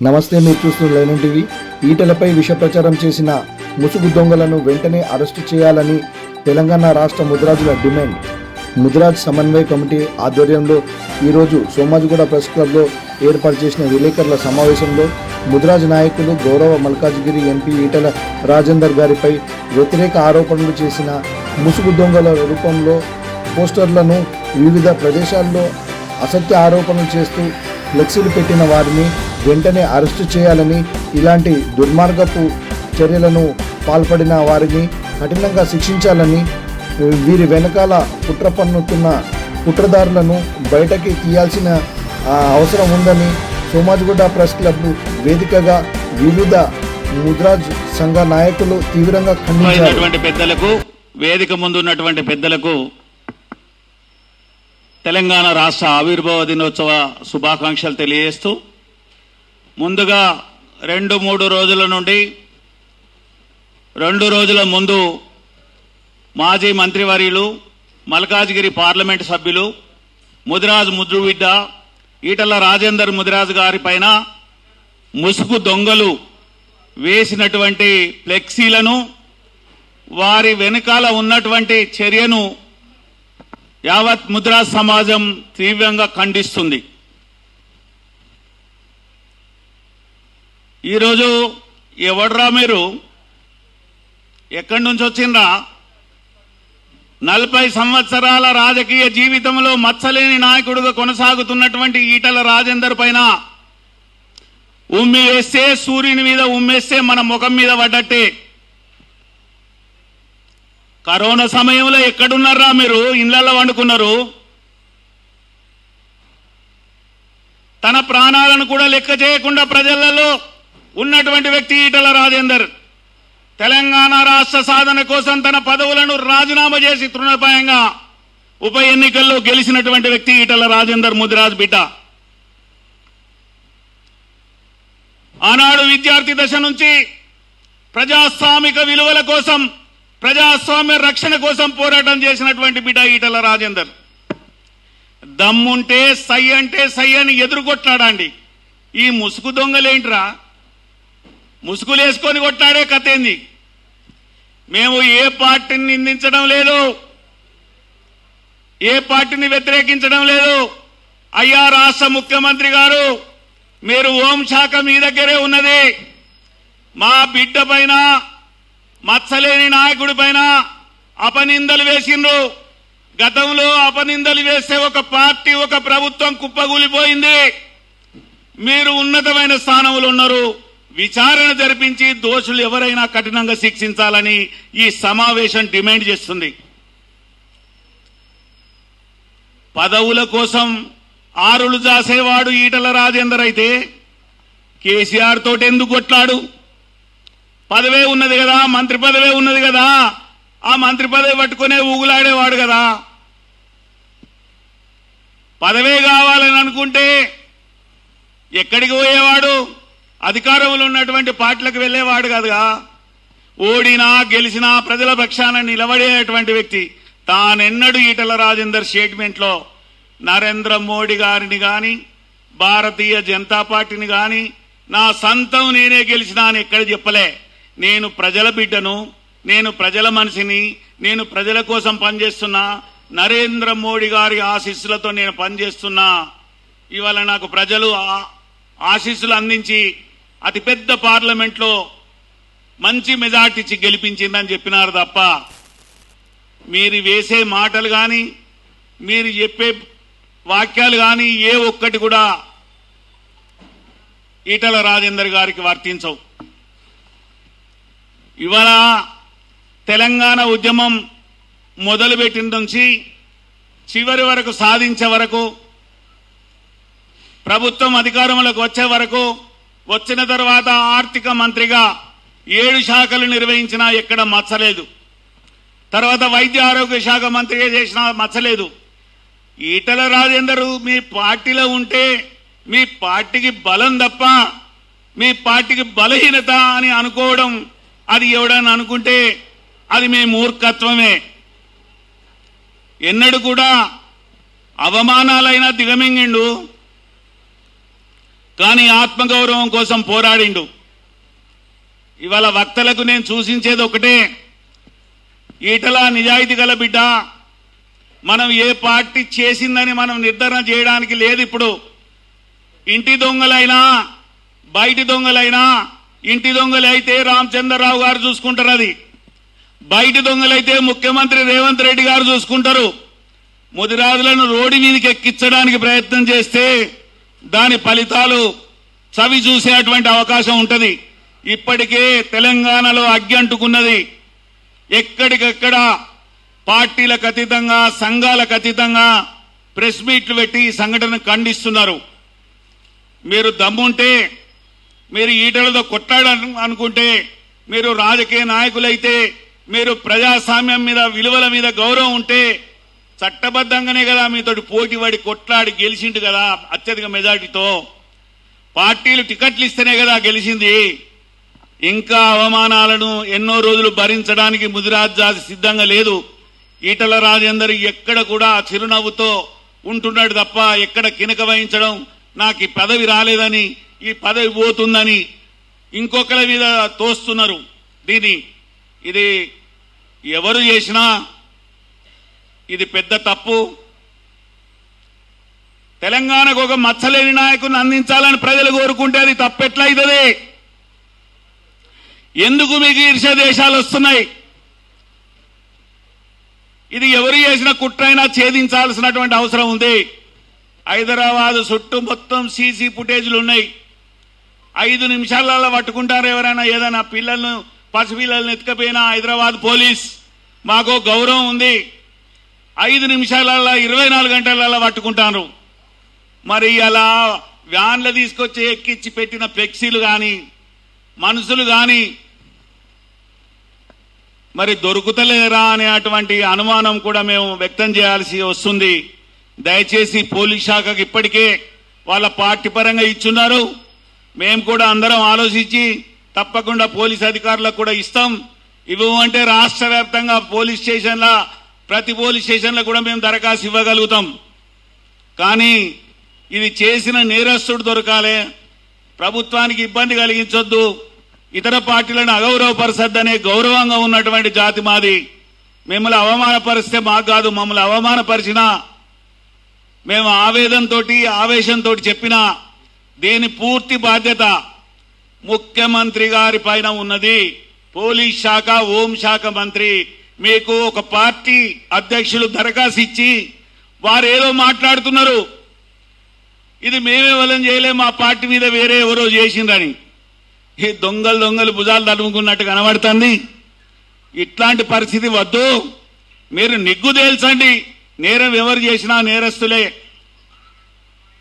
నమస్తే, మీరు చూస్తున్న లైన్ టీవీ. ఈటలపై విష ప్రచారం చేసిన ముసుగు దొంగలను వెంటనే అరెస్టు చేయాలని తెలంగాణ రాష్ట్ర ముదిరాజుల డిమాండ్. ముదిరాజ్ సమన్వయ కమిటీ ఆధ్వర్యంలో ఈరోజు సోమాజిగూడ ప్రెస్ క్లబ్లో ఏర్పాటు చేసిన విలేకరుల సమావేశంలో ముదిరాజ్ నాయకులు గౌరవ మల్కాజ్గిరి ఎంపీ ఈటల రాజేందర్ గారిపై వ్యతిరేక ఆరోపణలు చేసిన ముసుగు దొంగల రూపంలో పోస్టర్లను వివిధ ప్రదేశాల్లో అసత్య ఆరోపణలు చేస్తూ ఫ్లెక్సీలు పెట్టిన వారిని వెంటనే అరెస్టు చేయాలని, ఇలాంటి దుర్మార్గపు చర్యలను పాల్పడిన వారిని కఠినంగా శిక్షించాలని, వీరి వెనకాల కుట్ర పన్నుతున్న కుట్రదారులను బయటకి తీయాల్సిన అవసరం ఉందని సోమాజిగూడ ప్రెస్ క్లబ్ వేదికగా వివిధ ముద్రాజ్ సంఘ నాయకులు తీవ్రంగా ఖండించారు. పెద్దలకు, వేదిక ముందు ఉన్నటువంటి పెద్దలకు తెలంగాణ రాష్ట్ర ఆవిర్భావ దినోత్సవ శుభాకాంక్షలు తెలియజేస్తూ, ముందుగా 2-3 రోజుల నుండి 2 రోజుల ముందు మాజీ మంత్రివర్యులు, మల్కాజ్గిరి పార్లమెంటు సభ్యులు, ముదిరాజ్ ముద్దుబిడ్డ ఈటల రాజేందర్ ముదిరాజ్ గారి పైన ముసుగు దొంగలు వేసినటువంటి ఫ్లెక్సీలను, వారి వెనుకాల ఉన్నటువంటి చర్యను యావత్ ముదిరాజ్ సమాజం తీవ్రంగా ఖండిస్తుంది. ఈరోజు ఎవడ్రా మీరు, ఎక్కడి నుంచి వచ్చిండ్రా? 40 సంవత్సరాల రాజకీయ జీవితంలో మచ్చలేని నాయకుడుగా కొనసాగుతున్నటువంటి ఈటల రాజేందర్ పైన ఉమ్మి వేస్తే, సూర్యుని మీద ఉమ్మేస్తే మన ముఖం మీద పడ్డట్టే. కరోనా సమయంలో ఎక్కడున్నారా మీరు? ఇళ్లలో వండుకున్నారు. తన ప్రాణాలను కూడా లెక్క చేయకుండా ప్రజలలో ఉన్నటువంటి వ్యక్తి ఈటల రాజేందర్. తెలంగాణ రాష్ట్ర సాధన కోసం తన పదవులను రాజీనామా చేసి తృణప్రాయంగా ఉప ఎన్నికల్లో గెలిచినటువంటి వ్యక్తి ఈటల రాజేందర్ ముదిరాజ్ బిడ్డ. ఆనాడు విద్యార్థి దశ నుంచి ప్రజాస్వామిక విలువల కోసం, ప్రజాస్వామ్య రక్షణ కోసం పోరాటం చేసినటువంటి బిడ్డ ఈటల రాజేందర్. దమ్ముంటే సై అంటే సై అని ఎదురుకొట్లాడండి. ఈ ముసుగు దొంగలేంట్రా? ముసుగులేసుకొని కొట్లాడే కథ ఏంది? మేము ఏ పార్టీని నిందించడం లేదు, ఏ పార్టీని వ్యతిరేకించడం లేదు. అయ్యా రాష్ట్ర ముఖ్యమంత్రి గారు, మీరు హోంశాఖ మీ దగ్గరే ఉన్నది. మా బిడ్డ పైన, మచ్చలేని నాయకుడి పైన అపనిందలు వేసిండ్రు. గతంలో అపనిందలు వేస్తే ఒక పార్టీ, ఒక ప్రభుత్వం కుప్పగూలిపోయింది. మీరు ఉన్నతమైన స్థానంలో ఉన్నారు. విచారణ జరిపించి దోషులు ఎవరైనా కఠినంగా శిక్షించాలని ఈ సమావేశం డిమాండ్ చేస్తుంది. పదవుల కోసం ఆరులు జాసేవాడు ఈటల రాజేందర్ అయితే కేసీఆర్ తోటి ఎందుకు కొట్లాడు? పదవే ఉన్నది కదా, మంత్రి పదవే ఉన్నది కదా, ఆ మంత్రి పదవి పట్టుకునే ఊగులాడేవాడు కదా. పదవే కావాలని అనుకుంటే ఎక్కడికి పోయేవాడు? అధికారంలో ఉన్నటువంటి పార్టీలకు వెళ్లేవాడు కాదుగా. ఓడినా గెలిచినా ప్రజల పక్షాన నిలబడేటువంటి వ్యక్తి. తానెన్నడూ ఈటల రాజేందర్ స్టేట్మెంట్ లో నరేంద్ర మోడీ గారిని గాని, భారతీయ జనతా పార్టీని గాని నా సొంతం నేనే గెలిచినా అని ఎక్కడ చెప్పలే. నేను ప్రజల బిడ్డను, నేను ప్రజల మనిషిని, నేను ప్రజల కోసం పనిచేస్తున్నా, నరేంద్ర మోడీ గారి ఆశీస్సులతో నేను పనిచేస్తున్నా. ఇవాళ నాకు ప్రజలు ఆశీస్సులు అందించి అతిపెద్ద పార్లమెంట్లో మంచి మెజార్టీ ఇచ్చి గెలిపించిందని చెప్పినారు తప్ప, మీరు వేసే మాటలు కానీ, మీరు చెప్పే వాక్యాలు కానీ ఏ ఒక్కటి కూడా ఈటల రాజేందర్ గారికి వర్తించవు. ఇవాళ తెలంగాణ ఉద్యమం మొదలుపెట్టిన నుంచి చివరి వరకు, సాధించే వరకు, ప్రభుత్వం అధికారంలోకి వచ్చే వరకు, వచ్చిన తర్వాత ఆర్థిక మంత్రిగా 7 శాఖలు నిర్వహించినా ఎక్కడ మచ్చలేదు. తర్వాత వైద్య ఆరోగ్య శాఖ మంత్రిగా చేసినా మచ్చలేదు. ఈటల రాజేందర్ మీ పార్టీలో ఉంటే మీ పార్టీకి బలం తప్ప మీ పార్టీకి బలహీనత అని అనుకోవడం, అది ఎవడని అనుకుంటే అది మీ మూర్ఖత్వమే. ఎన్నడూ కూడా అవమానాలైనా దిగమింగిండు. కానీ ఆత్మగౌరవం కోసం పోరాడిండు. ఇవాళ వక్తలకు నేను సూచించేది ఒకటే, ఈటల నిజాయితీ గల బిడ్డ. మనం ఏ పార్టీ చేసిందని మనం నిర్ధారణ చేయడానికి లేదు. ఇప్పుడు ఇంటి దొంగలైనా బయటి దొంగలైనా, ఇంటి దొంగలైతే రామచంద్రరావు గారు చూసుకుంటారు, అది బయటి దొంగలైతే ముఖ్యమంత్రి రేవంత్ రెడ్డి గారు చూసుకుంటారు. ముదిరాజులను రోడ్డు మీదకి ఎక్కించడానికి ప్రయత్నం చేస్తే దాని ఫలితాలు చవి చూసేటువంటి అవకాశం ఉంటుంది. ఇప్పటికే తెలంగాణలో అగ్గి అంటుకున్నది. ఎక్కడికక్కడ పార్టీలకు అతీతంగా, సంఘాలకు అతీతంగా ప్రెస్ మీట్లు పెట్టి ఈ సంఘటనను ఖండిస్తున్నారు. మీరు దమ్ముంటే, మీరు ఈటలతో కొట్టాడని అనుకుంటే, మీరు రాజకీయ నాయకులైతే, మీరు ప్రజాస్వామ్యం మీద, విలువల మీద గౌరవం ఉంటే చట్టబద్ధంగానే కదా మీతోటి పోటీ పడి కొట్లాడి గెలిచిండు కదా అత్యధిక మెజార్టీతో. పార్టీలు టికెట్లు ఇస్తేనే కదా గెలిచింది. ఇంకా అవమానాలను ఎన్నో రోజులు భరించడానికి ముదిరాజ్ జాతి సిద్ధంగా లేదు. ఈటల రాజేందర్ ఎక్కడ కూడా చిరునవ్వుతో ఉంటున్నాడు తప్ప ఎక్కడ కినక వహించడం, నాకు ఈ పదవి రాలేదని, ఈ పదవి పోతుందని ఇంకొకరి మీద తోస్తున్నారు దీన్ని. ఇది ఎవరు చేసినా ఇది పెద్ద తప్పు. తెలంగాణకు ఒక మచ్చలేని నాయకుని అందించాలని ప్రజలు కోరుకుంటే అది తప్పెట్లయితుంది? ఎందుకు మీకు ఈర్ష్య దేశాలు వస్తున్నాయి? ఇది ఎవరు చేసిన కుట్రైనా ఛేదించాల్సినటువంటి అవసరం ఉంది. హైదరాబాద్ చుట్టూ మొత్తం సీసీ ఫుటేజ్లు ఉన్నాయి. 5 నిమిషాలలో పట్టుకుంటారు ఎవరైనా ఏదైనా పిల్లలను, పసిపిల్లలను ఎత్తుకపోయినా హైదరాబాద్ పోలీస్. మాకు గౌరవం ఉంది. 5 నిమిషాలలో 24 గంటలలో పట్టుకుంటారు. మరి అలా వ్యాన్లు తీసుకొచ్చి ఎక్కించి పెట్టిన ఫ్లెక్సీలు కానీ, మనుషులు కానీ మరి దొరుకుతలేరా అనేటువంటి అనుమానం కూడా మేము వ్యక్తం చేయాల్సి వస్తుంది. దయచేసి పోలీస్ శాఖకు ఇప్పటికే వాళ్ళ పార్టీ పరంగా ఇచ్చున్నారు. మేము కూడా అందరం ఆలోచించి తప్పకుండా పోలీస్ అధికారులకు కూడా ఇస్తాం. ఇవ్వమంటే రాష్ట్ర వ్యాప్తంగా పోలీస్ స్టేషన్ల, ప్రతి పోలీస్ స్టేషన్లో కూడా మేము దరఖాస్తు ఇవ్వగలుగుతాం. కానీ ఇది చేసిన నేరస్తుడు దొరకాలి, ప్రభుత్వానికి ఇబ్బంది కలిగించొద్దు, ఇతర పార్టీలను అగౌరవపరచద్దనే గౌరవంగా ఉన్నటువంటి జాతి మాది. మిమ్మల్ని అవమానపరిస్తే మాకు కాదు, మమ్మల్ని అవమానపరిచినా మేము ఆవేదనతో, ఆవేశంతో చెప్పినా దీని పూర్తి బాధ్యత ముఖ్యమంత్రి గారి పైన ఉన్నది. పోలీస్ శాఖ, హోంశాఖ మంత్రి మీకు ఒక పార్టీ అధ్యక్షులు దరఖాస్తు ఇచ్చి వారు ఏదో మాట్లాడుతున్నారు, ఇది మేమే వలం చేయలే, మా పార్టీ మీద వేరే ఎవరో చేసిండ్రని. ఈ దొంగలు భుజాలు తడుముకున్నట్టు కనబడుతుంది. ఇట్లాంటి పరిస్థితి వద్దు. మీరు నిగ్గు తేల్చండి, నేరం ఎవరు చేసినా నేరస్తులే.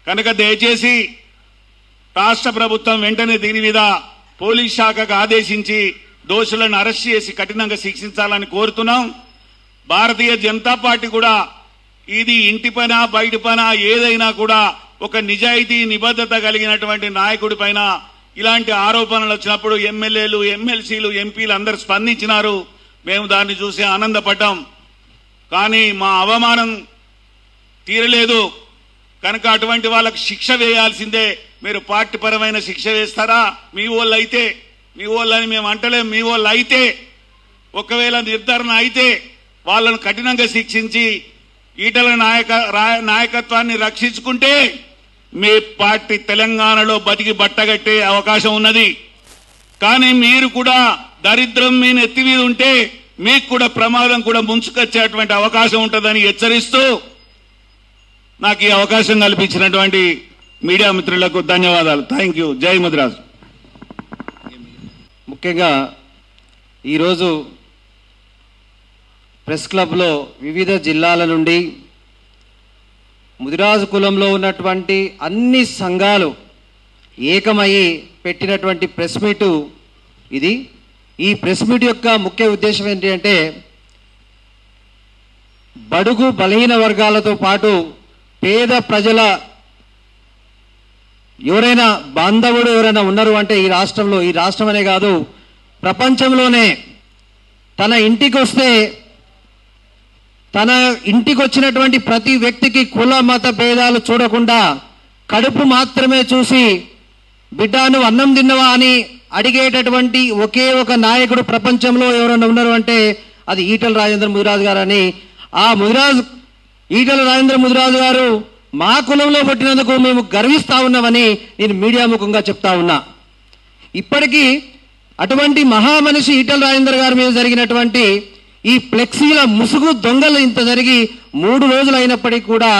కనుక దయచేసి రాష్ట్ర ప్రభుత్వం వెంటనే దీని మీద పోలీస్ శాఖకు ఆదేశించి దోషులను అరెస్ట్ చేసి కఠినంగా శిక్షించాలని కోరుతున్నాం. భారతీయ జనతా పార్టీ కూడా ఇది ఇంటి పైన, బయటి పైన ఏదైనా కూడా ఒక నిజాయితీ, నిబద్ధత కలిగినటువంటి నాయకుడి పైన ఇలాంటి ఆరోపణలు వచ్చినప్పుడు ఎమ్మెల్యేలు, ఎమ్మెల్సీలు, ఎంపీలు అందరూ స్పందించినారు. మేము దాన్ని చూసి ఆనందపడ్డాం. కానీ మా అవమానం తీరలేదు కనుక అటువంటి వాళ్ళకు శిక్ష వేయాల్సిందే. మీరు పార్టీ పరమైన శిక్ష వేస్తారా? మీ వాళ్ళు అయితే, మీ వాళ్ళని మేము అంటలేం, మీ వాళ్ళు అయితే ఒకవేళ నిర్ధారణ అయితే వాళ్ళను కఠినంగా శిక్షించి ఈటల నాయకత్వాన్ని రక్షించుకుంటే మీ పార్టీ తెలంగాణలో బతికి బట్టగట్టే అవకాశం ఉన్నది. కానీ మీరు కూడా దరిద్రం మీ నెత్తి మీద ఉంటే మీకు కూడా ప్రమాదం కూడా ముంచుకొచ్చేటువంటి అవకాశం ఉంటుందని హెచ్చరిస్తూ నాకు ఈ అవకాశం కల్పించినటువంటి మీడియా మిత్రులకు ధన్యవాదాలు. Thank you. జై ముదిరాజ్. ముఖ్యంగా ఈరోజు ప్రెస్ క్లబ్లో వివిధ జిల్లాల నుండి ముదిరాజు కులంలో ఉన్నటువంటి అన్ని సంఘాలు ఏకమయ్యి పెట్టినటువంటి ప్రెస్ మీటు ఇది. ఈ ప్రెస్ మీట్ యొక్క ముఖ్య ఉద్దేశం ఏంటి అంటే, బడుగు బలహీన వర్గాలతో పాటు పేద ప్రజల ఎవరైనా బాంధవుడు ఎవరైనా ఉన్నారు అంటే ఈ రాష్ట్రంలో, ఈ రాష్ట్రం అనే కాదు ప్రపంచంలోనే, తన ఇంటికి వస్తే తన ఇంటికి వచ్చినటువంటి ప్రతి వ్యక్తికి కుల మత భేదాలు చూడకుండా కడుపు మాత్రమే చూసి బిడ్డ నువ్వు అన్నం తిన్నవా అని అడిగేటటువంటి ఒకే ఒక నాయకుడు ప్రపంచంలో ఎవరైనా ఉన్నారు అంటే అది ఈటల రాజేంద్ర ముదిరాజు గారు అని. ఆ ఈటల రాజేంద్ర ముదిరాజు గారు మా కులంలో పుట్టినందుకు మేము గర్విస్తా ఉన్నామని నేను మీడియా ముఖంగా చెప్తా ఉన్నా. ఇప్పటికీ అటువంటి మహామనిషి ఈటల రాజేంద్ర గారి మీద జరిగినటువంటి ఈ ఫ్లెక్సీల ముసుగు దొంగలు ఇంత జరిగి 3 రోజులు అయినప్పటికీ కూడా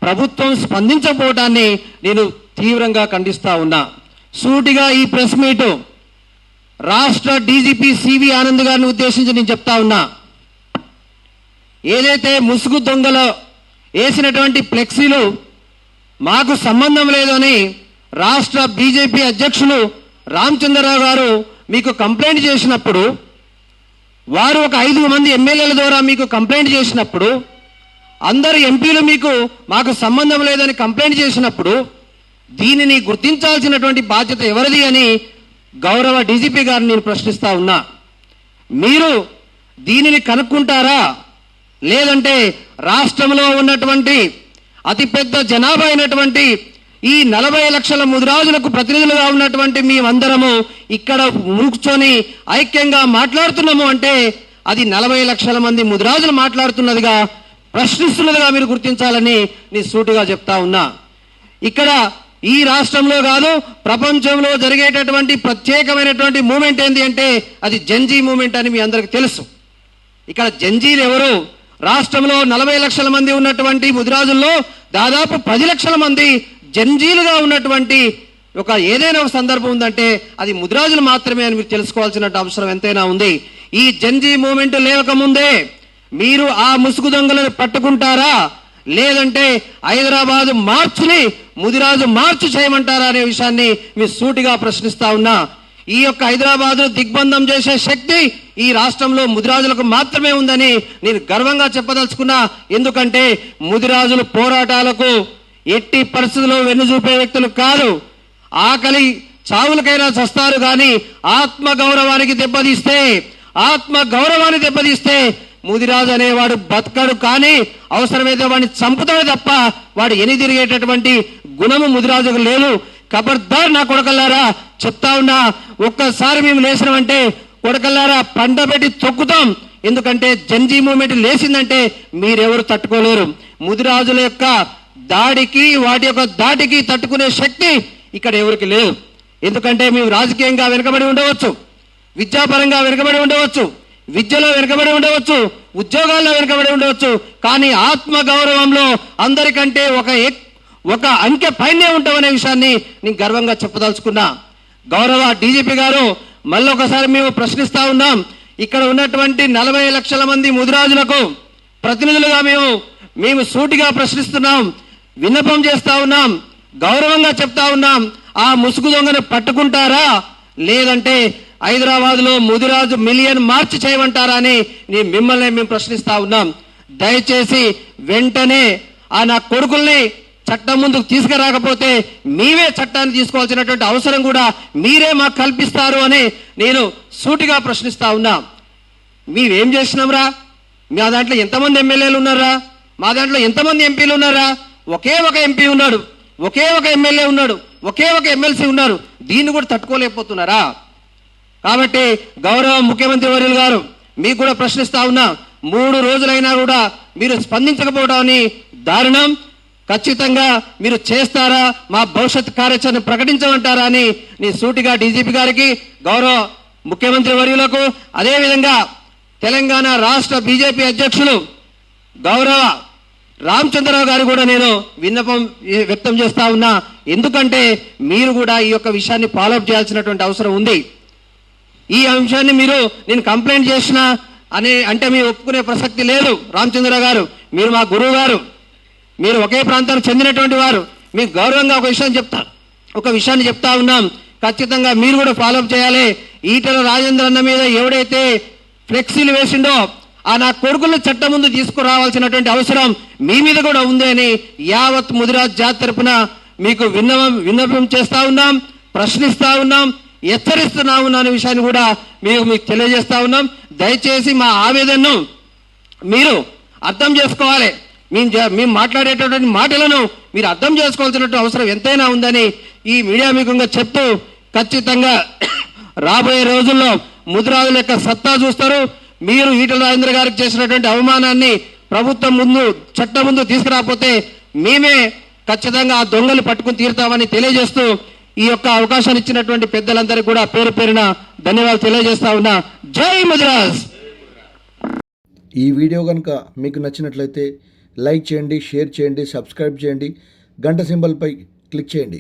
ప్రభుత్వం స్పందించకపోవటాన్ని నేను తీవ్రంగా ఖండిస్తా ఉన్నా. సూటిగా ఈ ప్రెస్ మీటు రాష్ట్ర డీజీపీ సివి ఆనంద్ గారిని ఉద్దేశించి నేను చెప్తా ఉన్నా. ఏదైతే ముసుగు దొంగలు వేసినటువంటి ఫ్లెక్సీలు మాకు సంబంధం లేదని రాష్ట్ర బీజేపీ అధ్యక్షులు రామచంద్రరావు గారు మీకు కంప్లైంట్ చేసినప్పుడు, వారు ఒక 5 మంది ఎమ్మెల్యేల ద్వారా మీకు కంప్లైంట్ చేసినప్పుడు, అందరు ఎంపీలు మాకు సంబంధం లేదని కంప్లైంట్ చేసినప్పుడు దీనిని గుర్తించాల్సినటువంటి బాధ్యత ఎవరిది అని గౌరవ డీజీపీ గారిని నేను ప్రశ్నిస్తా ఉన్నా. మీరు దీనిని కనుక్కుంటారా, లేదంటే రాష్ట్రంలో ఉన్నటువంటి అతిపెద్ద జనాభా అయినటువంటి ఈ 40 లక్షల ముదిరాజులకు ప్రతినిధులుగా ఉన్నటువంటి మేమందరము ఇక్కడ కూర్చొని ఐక్యంగా మాట్లాడుతున్నాము అంటే అది 40 లక్షల మంది ముదిరాజులు మాట్లాడుతున్నదిగా, ప్రశ్నిస్తున్నదిగా మీరు గుర్తించాలని నేను సూటిగా చెప్తా ఉన్నా. ఇక్కడ ఈ రాష్ట్రంలో కాదు ప్రపంచంలో జరిగేటటువంటి ప్రత్యేకమైనటువంటి మూమెంట్ ఏంటి అంటే అది జంజీ మూమెంట్ అని మీ అందరికి తెలుసు. ఇక్కడ జంజీలు ఎవరు? రాష్ట్రంలో 40 లక్షల మంది ఉన్నటువంటి ముదిరాజుల్లో దాదాపు 10 లక్షల మంది జంజీలుగా ఉన్నటువంటి ఏదైనా ఒక సందర్భం ఉందంటే అది ముదిరాజులు మాత్రమే అని మీరు తెలుసుకోవాల్సిన అవసరం ఎంతైనా ఉంది. ఈ జంజీ మూమెంట్ లేవకముందే మీరు ఆ ముసుగు దొంగలను పట్టుకుంటారా, లేదంటే హైదరాబాద్ మార్చుని ముదిరాజు మార్చు చేయమంటారా అనే విషయాన్ని మీరు సూటిగా ప్రశ్నిస్తా ఉన్నా. ఈ యొక్క హైదరాబాద్ దిగ్బంధం చేసే శక్తి ఈ రాష్ట్రంలో ముదిరాజులకు మాత్రమే ఉందని నేను గర్వంగా చెప్పదలుచుకున్నా. ఎందుకంటే ముదిరాజులు పోరాటాలకు ఎట్టి పరిస్థితుల్లో వెన్నుచూపే వ్యక్తులు కాదు. ఆకలి చావులకైనా చస్తారు కానీ ఆత్మ గౌరవాన్ని దెబ్బతీస్తే ముదిరాజు అనేవాడు బతకడు, కానీ అవసరమైతే వాడిని చంపుతాడు తప్ప వాడు ఎనిదిరిగేటటువంటి గుణము ముదిరాజుకు లేదు. ఖబర్దార్ నా కొడకల్లారా చెప్తా ఉన్నా, ఒక్కసారి మేము లేచినామంటే కొడకల్లారా పంట పెట్టి తొక్కుతాం. ఎందుకంటే జంజీ మూమెంట్ లేచిందంటే మీరెవరు తట్టుకోలేరు. ముదిరాజుల యొక్క దాడికి వాటి యొక్క దాటికి తట్టుకునే శక్తి ఇక్కడ ఎవరికి లేదు. ఎందుకంటే మేము రాజకీయంగా వెనుకబడి ఉండవచ్చు, విద్యాపరంగా వెనుకబడి ఉండవచ్చు, విద్యలో వెనుకబడి ఉండవచ్చు, ఉద్యోగాల్లో వెనుకబడి ఉండవచ్చు, కానీ ఆత్మ గౌరవంలో అందరికంటే ఒక అంకె పైనే ఉంటామనే విషయాన్ని నేను గర్వంగా చెప్పదలుచుకున్నా. గౌరవ డీజీపీ గారు మళ్ళీ ఒకసారి మేము ప్రశ్నిస్తా ఉన్నాం. ఇక్కడ ఉన్నటువంటి 40 లక్షల మంది ముదిరాజులకు ప్రతినిధులుగా మేము సూటిగా ప్రశ్నిస్తున్నాం, విన్నపం చేస్తా ఉన్నాం, గౌరవంగా చెప్తా ఉన్నాం. ఆ ముసుగు దొంగను పట్టుకుంటారా, లేదంటే హైదరాబాద్ లో ముదిరాజు మిలియన్ మార్చి చేయమంటారా అని మిమ్మల్ని మేము ప్రశ్నిస్తా ఉన్నాం. దయచేసి వెంటనే ఆ నా కొడుకుల్ని చట్టం ముందుకు తీసుకురాకపోతే మీవే చట్టాన్ని తీసుకోవాల్సినటువంటి అవసరం కూడా మీరే మాకు కల్పిస్తారు అని నేను సూటిగా ప్రశ్నిస్తా ఉన్నా. మేమేం చేసినాంరా? మా దాంట్లో ఎంతమంది ఎమ్మెల్యేలు ఉన్నారా? మా దాంట్లో ఎంతమంది ఎంపీలు ఉన్నారా? ఒకే ఒక ఎంపీ ఉన్నాడు, ఒకే ఒక ఎమ్మెల్యే ఉన్నాడు, ఒకే ఒక ఎమ్మెల్సీ ఉన్నారు. దీన్ని కూడా తట్టుకోలేకపోతున్నారా? కాబట్టి గౌరవ ముఖ్యమంత్రి వర్యులు గారు మీకు కూడా ప్రశ్నిస్తా ఉన్నా, 3 రోజులైనా కూడా మీరు స్పందించకపోవడాన్ని దారుణం. ఖచ్చితంగా మీరు చేస్తారా, మా భవిష్యత్ కార్యాచరణ ప్రకటించమంటారా అని నీ సూటిగా డీజీపీ గారికి, గౌరవ ముఖ్యమంత్రి వర్యులకు, అదేవిధంగా తెలంగాణ రాష్ట్ర బీజేపీ అధ్యక్షులు గౌరవ రామచంద్రరావు గారు కూడా నేను విన్నపం వ్యక్తం చేస్తా ఉన్నా. ఎందుకంటే మీరు కూడా ఈ యొక్క విషయాన్ని ఫాలోఅప్ చేయాల్సినటువంటి అవసరం ఉంది. ఈ అంశాన్ని నేను కంప్లైంట్ చేసిన అంటే మీరు ఒప్పుకునే ప్రసక్తి లేదు. రామచంద్రరావు గారు మీరు మా గురువు గారు, మీరు ఒకే ప్రాంతానికి చెందినటువంటి వారు, మీకు గౌరవంగా ఒక విషయాన్ని చెప్తా ఉన్నాం. ఖచ్చితంగా మీరు కూడా ఫాలోఅప్ చేయాలి. ఈటల రాజేంద్ర అన్న మీద ఎవడైతే ఫ్లెక్సీలు వేసిండో ఆ నా కొడుకులను చట్టం ముందు తీసుకురావాల్సినటువంటి అవసరం మీ మీద కూడా ఉంది అని యావత్ ముదిరాజ్ జాతి తరపున మీకు విన్నపం చేస్తా ఉన్నాం, ప్రశ్నిస్తా ఉన్నాం, హెచ్చరిస్తున్నా ఉన్నా అనే విషయాన్ని కూడా మీకు తెలియజేస్తా ఉన్నాం. దయచేసి మా ఆవేదనను మీరు అర్థం చేసుకోవాలి. మేము మాట్లాడేటటువంటి మాటలను మీరు అర్థం చేసుకోవాల్సినటువంటి అవసరం ఎంతైనా ఉందని ఈ మీడియా ముఖంగా చెప్తూ ఖచ్చితంగా రాబోయే రోజుల్లో ముదిరాజుల యొక్క సత్తా చూస్తారు. మీరు ఈటల రాజేంద్ర గారికి చేసినటువంటి అవమానాన్ని ప్రభుత్వం ముందు, చట్టం ముందు తీసుకురాకపోతే మేమే ఖచ్చితంగా ఆ దొంగలు పట్టుకుని తీరుతామని తెలియజేస్తూ ఈ యొక్క అవకాశాన్ని ఇచ్చినటువంటి పెద్దలందరికీ కూడా పేరు పేరున ధన్యవాదాలు తెలియజేస్తా ఉన్నా. జై ముదిరాజ్. ఈ వీడియో కనుక మీకు నచ్చినట్లయితే లైక్ చేయండి, షేర్ చేయండి, సబ్స్క్రైబ్ చేయండి, గంట సింబల్పై క్లిక్ చేయండి.